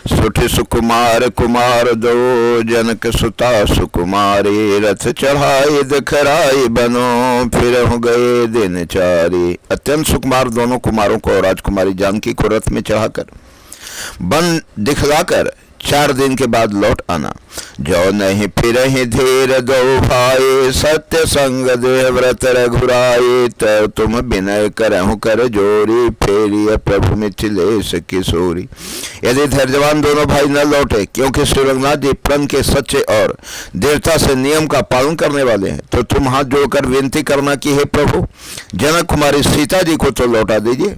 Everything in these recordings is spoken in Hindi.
सुठ सुकुमार कुमार दो जनक सुता सुकुमारी, रथ चढ़ाई दिखराई बनो फिर हो गए दिन चारी। अत्यंत सुकुमार दोनों कुमारों को राजकुमारी जानकी को रथ में चढ़ाकर बन दिखलाकर 4 दिन के बाद लौट आना। जो नहीं फिर ही धीर दो भाई, सत्य संग देह व्रत रघुराई। तो तुम विनय करहु कर जोरी, फेरिय प्रभु मिथिलेश किशोरी। यदि धैर्यवान दोनों भाई न लौटे, क्योंकि श्री रघुनाथ जी प्रण के सच्चे और देवता से नियम का पालन करने वाले हैं, तो तुम हाथ जोड़कर विनती करना कि हे प्रभु, जनक कुमारी सीता जी को तो लौटा दीजिए।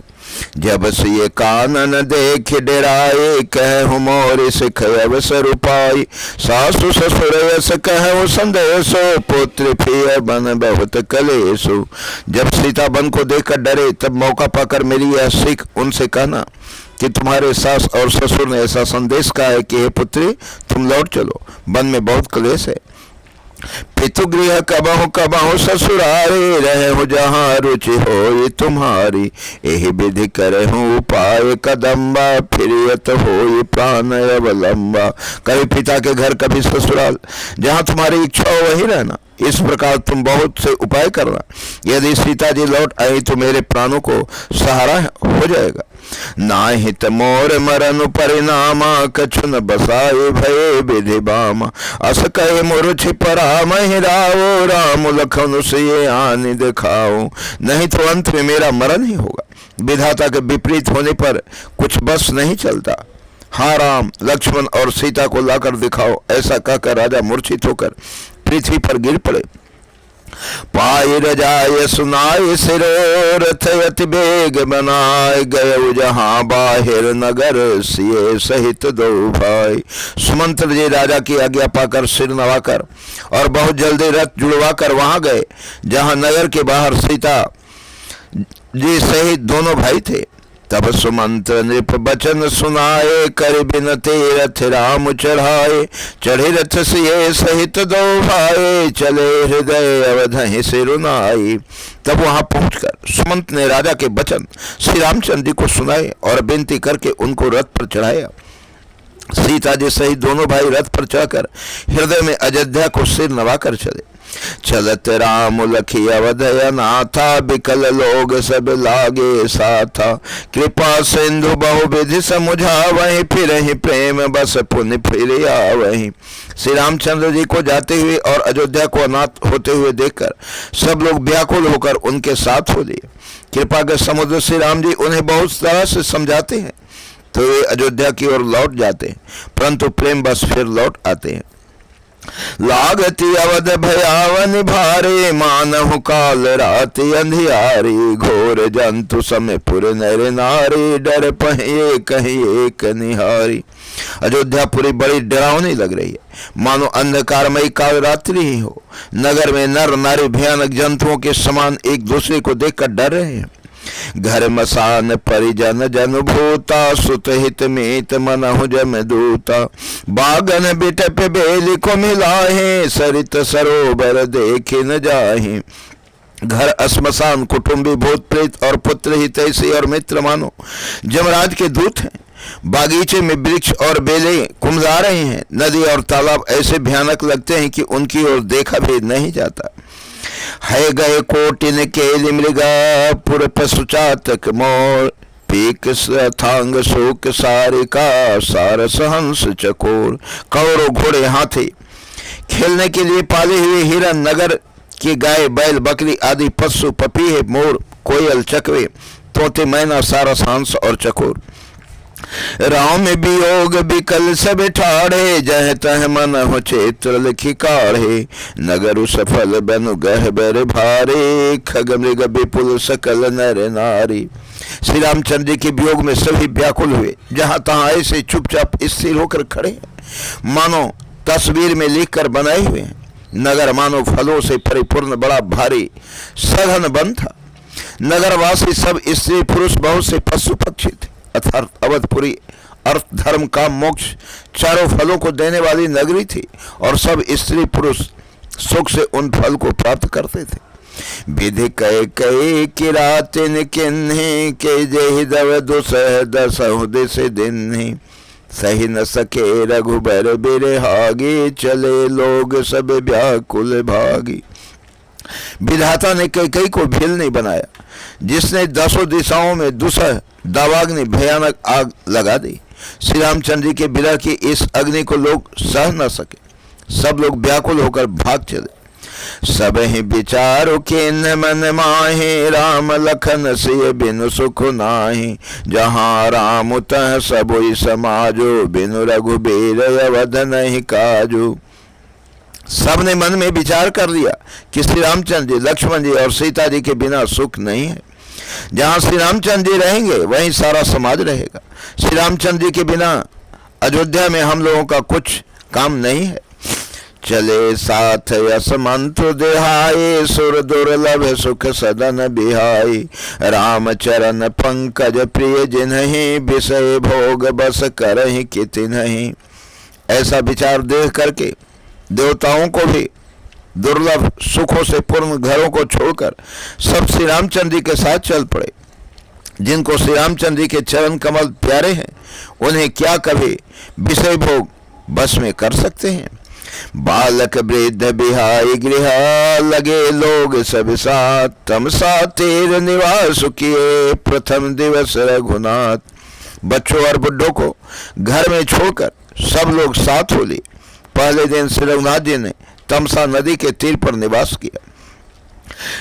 जब से ये कानन देख डराए, कहूँ मोर सिख अवसर उपाय। सासु ससुर यस कहूँ संदेशो, पुत्र फिर बन बहुत कलेशो। जब सीता बन को देखकर डरे, तब मौका पाकर मेरी यह सिख उनसे कहना कि तुम्हारे सास और ससुर ने ऐसा संदेश कहा है कि हे पुत्री, तुम लौट चलो, वन में बहुत कलेश है। पितुगृह कबहु कबहु ससुरारे, रहे जहाँ रुचि हो तुम्हारी। यही विधि करहु उपाय कदम्बा, फिरियत हो प्राण अवलंबा। कभी पिता के घर कभी ससुराल, जहाँ तुम्हारी इच्छा हो वही रहना। इस प्रकार तुम बहुत से उपाय करना। यदि सीता जी लौट आई तो मेरे प्राणों को सहारा हो जाएगा। नाहित मोर मरनु परिणामा, कछु न बसाए भये विधि बामा। अस कहे मोर छिपरा महि रावो, राम लखन से आनि दिखाओ। नहीं तो अंत में मेरा मरण ही होगा। विधाता के विपरीत होने पर कुछ बस नहीं चलता। हाँ राम, लक्ष्मण और सीता को लाकर दिखाओ। ऐसा कहकर राजा मूर्छित होकर पृथ्वी पर गिर पड़े। पाई रजाए सुनाए सिरो, रथ अति बेग बनाए। गए जहाँ बाहिर नगर, सिए सहित दो भाई। सुमंत्र जी राजा की आज्ञा पाकर सिर नवाकर और बहुत जल्दी रथ जुड़वाकर वहां गए जहाँ नगर के बाहर सीता जी सहित दोनों भाई थे। तब सुमंत्र नृप बचन सुनाए, कर बिनते रथ राम चढ़ाए। चढ़े रथ सिए सहित दो भाई, चले हृदय अवधहि सिरुनाई। तब वहां पहुंचकर सुमंत ने राजा के वचन श्री रामचंद्र जी को सुनाए और विनती करके उनको रथ पर चढ़ाया। सीता जी सहित दोनों भाई रथ पर चढ़कर हृदय में अयोध्या को सिर नवाकर चले। चलत राम लखी अवधय नाथा, बिकल लोग सब लागे साथा। कृपा सिंधु बहुविधि समुझावहि, फिर ही प्रेम बस पुनि फिर आवहि। श्री रामचंद्र जी को जाते हुए और अयोध्या को अनाथ होते हुए देखकर सब लोग व्याकुल होकर उनके साथ हो लिए। कृपा के समुद्र श्री राम जी उन्हें बहुत तरह से समझाते हैं तो वे अयोध्या की ओर लौट जाते हैं, परंतु प्रेम बस फिर लौट आते हैं। लागती अवध भयावन भारे, मानहु काल राति अंधियारी। घोर जंतु समय पुर नर नारी, डर पहिए कहीं एक निहारी। अयोध्यापुरी बड़ी डरावनी लग रही है, मानो अंधकारमयी काल रात्रि ही हो। नगर में नर नारी भयानक जंतुओं के समान एक दूसरे को देखकर डर रहे हैं। घर मसान परिजन जन भूता, सुत हित मीत मनहु जम दूता। बागन बिटप बेली को मिलाहे, सरित सरोवर देखे न जाहे। घर श्मशान, कुटुंबी, भूत प्रेत और पुत्र हितैषी और मित्र मानो जमराज के दूत हैं। बागीचे में वृक्ष और बेले कुमला रहे हैं। नदी और तालाब ऐसे भयानक लगते हैं कि उनकी ओर देखा भी नहीं जाता। है गए कोटिन केलि मृगा, पुर पशु चातक मोर। पीक थांग शोक सारिका, सारस हंस चकोर। कौरों घोड़े हाथी, खेलने के लिए पाले हुए हिरन, नगर की गाय बैल बकरी आदि पशु, पपीहे मोर कोयल चकवे तोते मैना सारस हंस और चकोर। राम वियोग बिकल सब ठाड़े, जह तह मन हो क्षेत्र लिखी काढ़े। नगर सफल बनु गह बर भारे, खग मृग विपुल सकल नर नारी। श्री रामचंद्र जी के वियोग में सभी व्याकुल हुए। जहां तहां ऐसे चुपचाप स्थिर होकर खड़े हैं मानो तस्वीर में लिखकर बनाए हुए हैं। नगर मानो फलों से परिपूर्ण बड़ा भारी सघन वन था। नगरवासी सब स्त्री पुरुष, बहुत से पशु पक्षी थे। अर्थात अवधपुरी अर्थ धर्म का मोक्ष चारों फलों को देने वाली नगरी थी और सब स्त्री पुरुष सुख से उन फल को प्राप्त करते थे। विधि कह कहे किरातिन किन्हीं, के जहि दव दुसह दसहु दिस दिन्हीं। सही न सके रघुबर बिरहागी, चले लोग सब व्याकुल भागी। विधाता ने कैकेयी को भील नहीं बनाया, जिसने 10 दिशाओं में दूसरा दावाग्नि भयानक आग लगा दी। श्री रामचंद्र जी के विरह की इस अग्नि को लोग सह न सके, सब लोग व्याकुल होकर भाग चले। सब ही विचारो के मन माहे, राम लखन से बिनु सुख नाही। जहाँ राम तह सबोई समाजो, बिनु रघुबीर अवध नहीं काजू। सबने मन में विचार कर लिया कि श्री रामचंद्र जी, लक्ष्मण जी और सीता जी के बिना सुख नहीं है। जहाँ श्री रामचंद्र जी रहेंगे वहीं सारा समाज रहेगा। श्री रामचंद्र जी के बिना अयोध्या में हम लोगों का कुछ काम नहीं है। चले साथ यस मंत्र देहाए, सुर दुर्लभ सुख सदन बिहाई। राम चरण पंकज प्रिय जिन्हीं, विषय भोग बस करहि किति नहीं। ऐसा विचार देख करके देवताओं को भी दुर्लभ सुखों से पूर्ण घरों को छोड़कर सब श्री रामचंद्र जी के साथ चल पड़े। जिनको श्री रामचंद्र जी के चरण कमल प्यारे हैं, उन्हें क्या कभी विषय भोग बस में कर सकते हैं। बालक वृद्ध बिहाई गृह, लगे लोग सब साथ। तमसा तेर निवास किए, प्रथम दिवस रघुनाथ। बच्चों और बुढ़ों को घर में छोड़कर सब लोग साथ हो लिए। पहले दिन श्री रघुनाथ जी ने तमसा नदी के तीर पर निवास किया।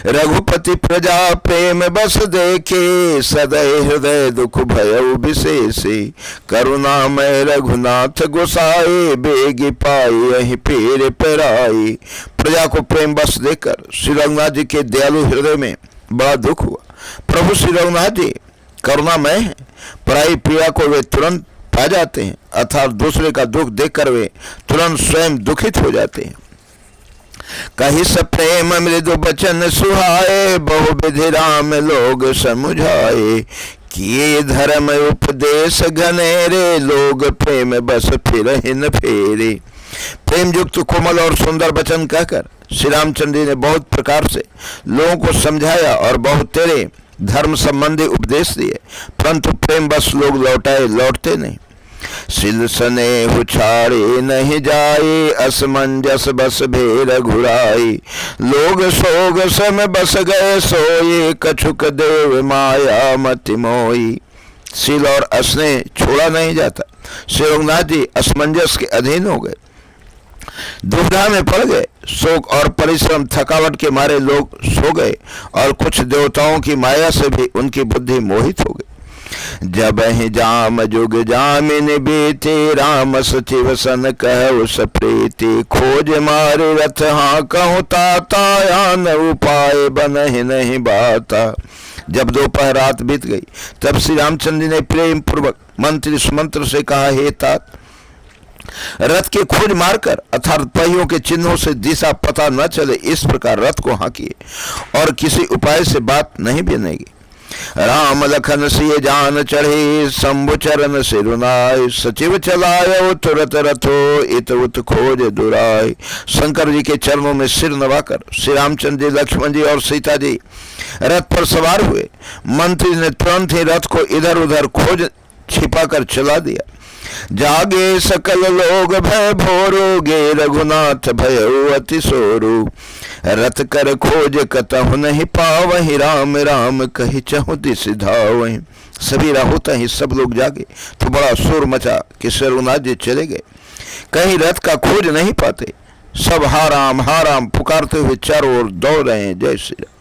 रघुपति प्रजा प्रेम बस देखे, सदै हृदय दुख भयउ विशेषे। करुणामय रघुनाथ गोसाए, बेगी पाई यही पीर पेराई। प्रजा को प्रेम बस देकर श्री रघुनाथ जी के दयालु हृदय में बड़ा दुख हुआ। प्रभु श्री रघुनाथ जी करुणामय हैं, पराई पीड़ा को वे तुरंत पा जाते हैं, अर्थात दूसरे का दुख देखकर वे तुरंत स्वयं दुखित हो जाते हैं। कही स प्रेम मृदु बचन सुहाए, बहु विधि राम लोग समुझाए। किए धर्म उपदेश घनेरे, लोग प्रेम बस फिरहिन फेरे। प्रेम युक्त कोमल और सुंदर वचन कहकर श्री रामचंद्र जी ने बहुत प्रकार से लोगों को समझाया और बहुत तेरे धर्म संबंधी उपदेश दिए, परंतु प्रेम बस लोग लौटते नहीं। सिल स्नेह छाड़े नहीं जाए, असमंजस बस भेर घुराई। लोग सोग सम बस गए सोए, कछुक देव माया मति मोई। सिल और स्नेह छोड़ा नहीं जाता। श्री रघुनाथ जी असमंजस के अधीन हो गए, दुविधा में पड़ गए। शोक और परिश्रम थकावट के मारे लोग सो गए और कुछ देवताओं की माया से भी उनकी बुद्धि मोहित हो गई। जब ही जाम जुग जामिन बीते, राम सचिव सन कहु सप्रीति। खोज मारे रथ हाँ कहूँ ताता, यान उपाय बनहि नहीं बाता। जब दोपहर रात बीत गई तब श्री रामचंद्र जी ने प्रेम पूर्वक मंत्री सुमंत्र से कहा, हे तात, रथ के खोज मारकर अर्थात पहियों के चिन्हों से दिशा पता न चले इस प्रकार रथ को हाँकिए और किसी उपाय से बात नहीं बनेगी। राम लखन सिय जान चढ़े, शंभु चरण सिरुनाय। सचिव चलायो तुरत रथो, इत उत खोज दुराय। शंकर जी के चरणों में सिर नवाकर श्री रामचंद्र जी, लक्ष्मण जी और सीता जी रथ पर सवार हुए। मंत्री ने तुरंत ही रथ को इधर उधर खोज छिपाकर चला दिया। जागे सकल लोग भय भोरो, गे रघुनाथ भय अति सोरो। रथ कर खोज कतहु नहीं पावहि, राम राम कहि चहु दिस धावहि। सभी राहोता ही सब लोग जागे तो बड़ा शोर मचा कि श्री रघुनाथ जी चले गए, कहीं रथ का खोज नहीं पाते। सब हा राम पुकारते हुए चारों ओर दौड़ रहे हैं। जय श्री राम।